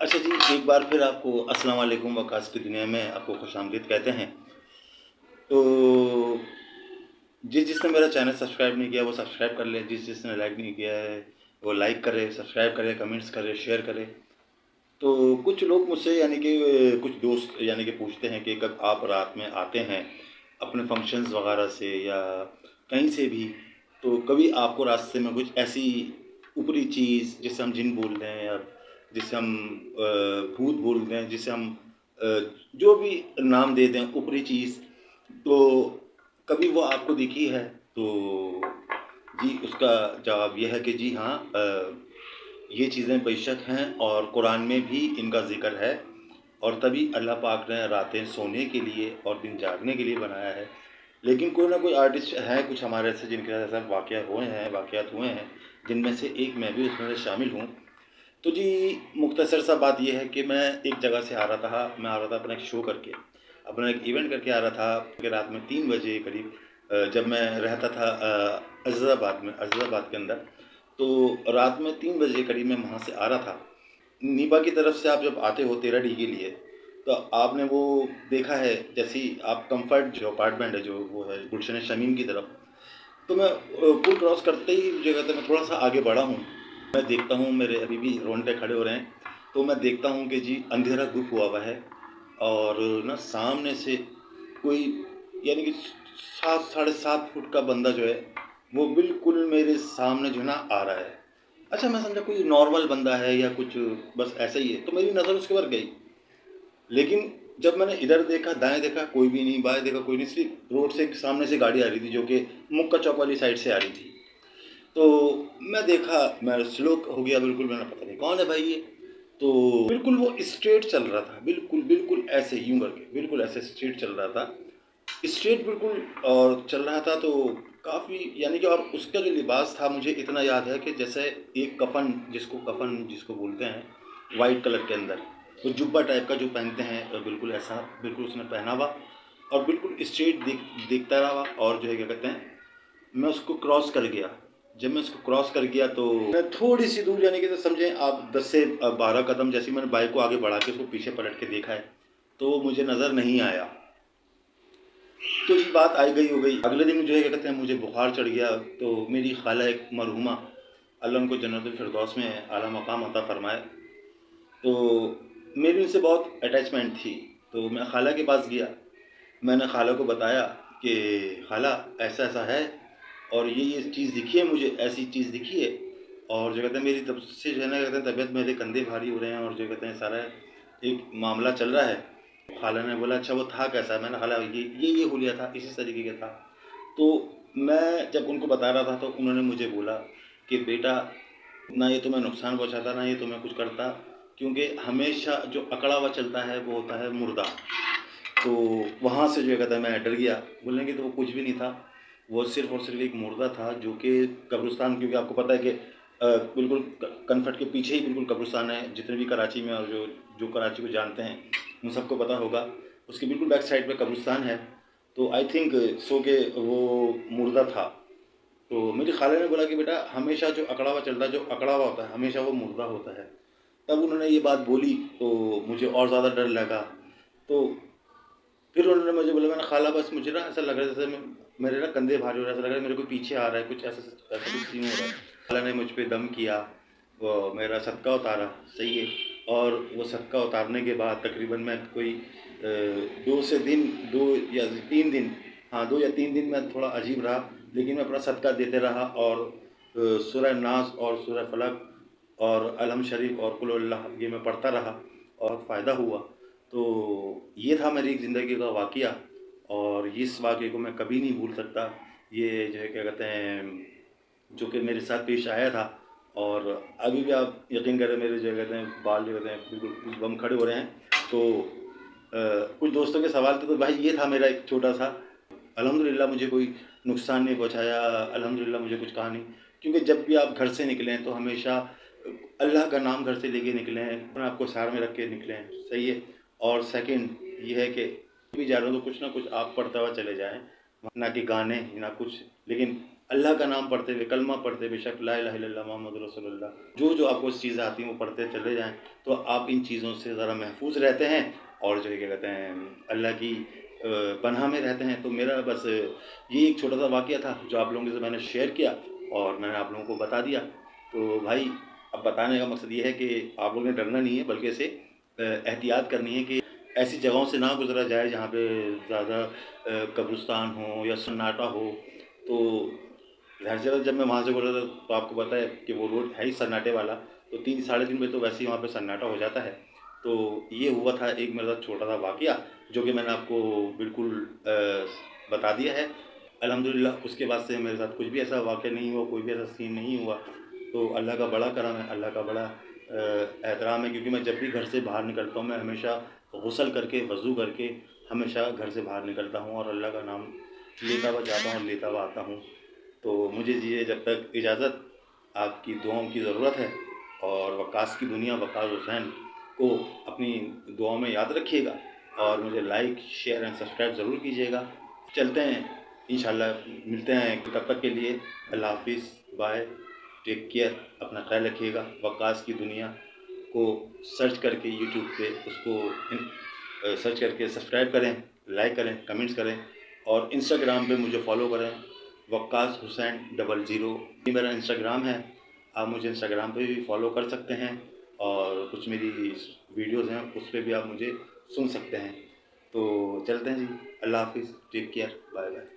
अच्छा जी, एक बार फिर आपको अस्सलाम वालेकुम वकास की दुनिया में आपको खुशामदीद कहते हैं। तो जिसने मेरा चैनल सब्सक्राइब नहीं किया वो सब्सक्राइब कर ले, जिसने लाइक नहीं किया है वो लाइक करे, सब्सक्राइब करे, कमेंट्स करे, शेयर करे। तो कुछ लोग मुझसे यानी कि कुछ दोस्त यानी कि पूछते हैं कि कब आप रात में आते हैं अपने फंक्शंस वगैरह से या कहीं से भी, तो कभी आपको रास्ते में कुछ ऐसी ऊपरी चीज़ जिसे हम जिन बोल रहे हैं या जिसे हम भूत बोल रहे हैं, जिसे हम अ, जो भी नाम दे दें ऊपरी चीज़, तो कभी वो आपको दिखी है? तो जी, उसका जवाब ये है कि जी हाँ, ये चीज़ें बेशक हैं और कुरान में भी इनका ज़िक्र है और तभी अल्लाह पाक ने रातें सोने के लिए और दिन जागने के लिए बनाया है। लेकिन कोई ना कोई आर्टिस्ट हैं कुछ हमारे ऐसे जिनके साथ ऐसा वाक़यात हुए हैं, जिनमें से एक मैं भी उसमें से शामिल हूँ। तो जी, मुख्तसर सा बात ये है कि मैं एक जगह से आ रहा था अपना एक शो करके, अपना एक इवेंट करके आ रहा था कि रात में 3 बजे करीब, जब मैं रहता था अज़ीज़ाबाद के अंदर, तो रात में 3 बजे करीब मैं वहाँ से आ रहा था। नीबा की तरफ से आप जब आते हो 13D के लिए, तो आपने वो देखा है जैसे ही आप कम्फर्ट जो अपार्टमेंट है जो वो है गुलशन शमीम की तरफ, तो मैं पुल क्रॉस करते ही मुझे कहते हैं मैं थोड़ा-सा आगे बढ़ा हूँ। मैं देखता हूँ मेरे अभी भी रोंगटे खड़े हो रहे हैं, तो मैं देखता हूँ कि जी अंधेरा गुम हुआ है और ना सामने से कोई यानी कि 7 साढ़े 7 फुट का बंदा जो है, वो बिल्कुल मेरे सामने जो है ना आ रहा है। अच्छा, मैं समझा कोई नॉर्मल बंदा है या कुछ बस ऐसा ही है, तो मेरी नज़र उसके ऊपर गई। लेकिन जब मैंने इधर देखा, दाएँ देखा, कोई भी नहीं, बाएँ देखा, कोई नहीं, सिर्फ़ रोड से सामने से गाड़ी आ रही थी जो कि मुक्का चौक वाली साइड से आ रही थी। तो मैं देखा, मैं स्लो हो गया बिल्कुल, मैंने पता नहीं कौन है भाई ये? तो बिल्कुल वो स्ट्रेट चल रहा था, बिल्कुल, बिल्कुल ऐसे यूँ करके, बिल्कुल ऐसे स्ट्रेट चल रहा था। स्ट्रेट बिल्कुल और चल रहा था तो काफ़ी यानी कि और उसका जो लिबास था मुझे इतना याद है कि जैसे एक कफ़न जिसको बोलते हैं, व्हाइट कलर के अंदर, वो जुब्बा टाइप का जो पहनते हैं, बिल्कुल ऐसा बिल्कुल उसने पहना हुआ और बिल्कुल स्ट्रेट देखता रहा और जो है क्या कहते हैं, मैं उसको क्रॉस कर गया। जब मैं उसको क्रॉस कर गया तो मैं थोड़ी-सी दूर यानी कि समझें आप 10 से 12 कदम जैसे ही मैंने बाइक को आगे बढ़ा के उसको पीछे पलट के देखा है, तो वो मुझे नज़र नहीं आया। तो ये बात आई गई हो गई। अगले दिन जो है क्या कहते हैं मुझे बुखार चढ़ गया, तो मेरी खाला एक मरहूमा, अल्लाह उनको जन्नतुल फ़िरदौस में आला मकाम अता फ़रमाए, तो मेरी उनसे बहुत अटैचमेंट थी। तो मैं खाला के पास गया। मैंने खाला को बताया कि खाला ऐसा-ऐसा है और ये चीज़ दिखी है मुझे, ऐसी चीज़ दिखी है और जो कहते हैं मेरी तब से जो है ना कहते हैं तबीयत, मेरे कंधे भारी हो रहे हैं और जो कहते हैं सारा एक मामला चल रहा है। खाला ने बोला अच्छा वो था कैसा? मैंने खाला ये हुलिया था, इसी तरीके का था। तो मैं जब उनको बता रहा था तो उन्होंने मुझे बोला कि बेटा, ना ये तुम्हें नुकसान पहुँचाता, ना ये तुम्हें कुछ करता, क्योंकि हमेशा जो अकड़ा हुआ चलता है वो होता है मुर्दा। तो वहाँ से जो है कहता है मैं डर गया। बोलने कि तो वो कुछ भी नहीं था, वो सिर्फ़ और सिर्फ़ एक मुर्दा था जो कि कब्रिस्तान, क्योंकि आपको पता है कि बिल्कुल कनफट के पीछे ही बिल्कुल कब्रिस्तान है, जितने भी कराची में और जो जो कराची को जानते हैं उन सबको पता होगा, उसके बिल्कुल बैक साइड पे कब्रिस्तान है। तो आई थिंक सो के वो मुर्दा था। तो मेरी खाला ने बोला कि बेटा हमेशा जो अकड़ा हुआ चलता है, जो अकड़ा हुआ होता है हमेशा वो मुर्दा होता है। तब उन्होंने ये बात बोली तो मुझे और ज़्यादा डर लगा। तो फिर उन्होंने मुझे बोला, मैंने खाला बस मुझे ना ऐसा लग रहा है जैसे मेरे ना कंधे भारी हो रहा है, ऐसा लग रहा है मेरे कोई पीछे आ रहा है, कुछ ऐसा कुछ सीन हो रहा है। खाला ने मुझ पे दम किया, वो मेरा सदका उतारा, सही है। और वो सदका उतारने के बाद तकरीबन मैं कोई 2 या 3 दिन, हाँ 2 या 3 दिन मैं थोड़ा अजीब रहा, लेकिन मैं अपना सदका देते रहा और सूरह नास और सूरह फलक और अलहम शरीफ और कुल अल्लाह ये मैं पढ़ता रहा और फ़ायदा हुआ। तो ये था मेरी ज़िंदगी का वाक़या और इस वाक़ये को मैं कभी नहीं भूल सकता। ये जो है क्या कहते हैं, जो कि मेरे साथ पेश आया था और अभी भी आप यकीन करें मेरे जो कहते हैं बाल जो कहते हैं बिल्कुल बम खड़े हो रहे हैं। तो कुछ दोस्तों के सवाल थे, तो भाई ये था मेरा एक छोटा-सा। अल्हम्दुलिल्लाह मुझे कोई नुकसान नहीं पहुँचाया, अल्हम्दुलिल्लाह मुझे कुछ कहा नहीं। क्योंकि जब भी आप घर से निकलें तो हमेशा अल्लाह का नाम घर से लेके निकलें, अपने आप को सार में रख के निकलें, सही है। और सेकंड ये है कि भी जा रहे हो तो कुछ ना कुछ आप पढ़ते हुए चले जाएँ, ना कि गाने ना कुछ। लेकिन अल्लाह का नाम पढ़ते हुए, कलमा पढ़ते बेशक ला इलाहा इल्लल्लाह मुहम्मदुर रसूलुल्लाह, जो आपको चीज़ें आती हैं वो पढ़ते चले जाएँ, तो आप इन चीज़ों से ज़रा महफूज़ रहते हैं और जो है क्या कहते हैं अल्लाह की पनाह में रहते हैं। तो मेरा बस ये एक छोटा-सा वाक़या था जो आप लोगों से मैंने शेयर किया और मैंने आप लोगों को बता दिया। तो भाई अब बताने का मकसद ये है कि आप लोगों ने डरना नहीं है, बल्कि इसे एहतियात करनी है कि ऐसी जगहों से ना गुज़रा जाए जहाँ पे ज़्यादा कब्रिस्तान हो या सन्नाटा हो। तो ज़ाहिर-सी बात है जब मैं वहाँ से गुज़रा था तो आपको पता है कि वो रोड है ही सन्नाटे वाला, तो 3 साढ़े 3 बजे तो वैसे ही वहाँ पे सन्नाटा हो जाता है। तो ये हुआ था एक मेरे साथ छोटा-सा वाक़या जो कि मैंने आपको बिल्कुल बता दिया है। अल्हम्दुलिल्लाह उसके बाद से मेरे साथ कुछ भी ऐसा वाक़या नहीं हुआ, कोई भी ऐसा सीन नहीं हुआ। तो अल्लाह का बड़ा करम है, अल्लाह का बड़ा एहतराम है, क्योंकि मैं जब भी घर से बाहर निकलता हूँ मैं हमेशा गुस्ल करके, वज़ू करके हमेशा घर से बाहर निकलता हूँ और अल्लाह का नाम लेता हुआ जाता हूँ और लेता हुआ आता हूँ। तो मुझे दीजिए जब तक इजाज़त, आपकी दुआओं की ज़रूरत है और वक्कास की दुनिया वक्कास हुसैन को अपनी दुआओं में याद रखिएगा और मुझे लाइक, शेयर एंड सब्सक्राइब ज़रूर कीजिएगा। चलते हैं इंशाल्लाह, मिलते हैं तब तक के लिए अल्लाह हाफ़िज़, बाय, टेक केयर, अपना ख़्याल रखिएगा। वक्कास की दुनिया को सर्च करके यूट्यूब पे उसको सर्च करके सब्सक्राइब करें, लाइक करें, कमेंट्स करें और इंस्टाग्राम पे मुझे फ़ॉलो करें, वक्कास हुसैन 00, ये मेरा इंस्टाग्राम है। आप मुझे इंस्टाग्राम पे भी फ़ॉलो कर सकते हैं और कुछ मेरी वीडियोज़ हैं उस पे भी आप मुझे सुन सकते हैं। तो चलते हैं जी, अल्लाह हाफ़िज़, टेक केयर, बाय बाय।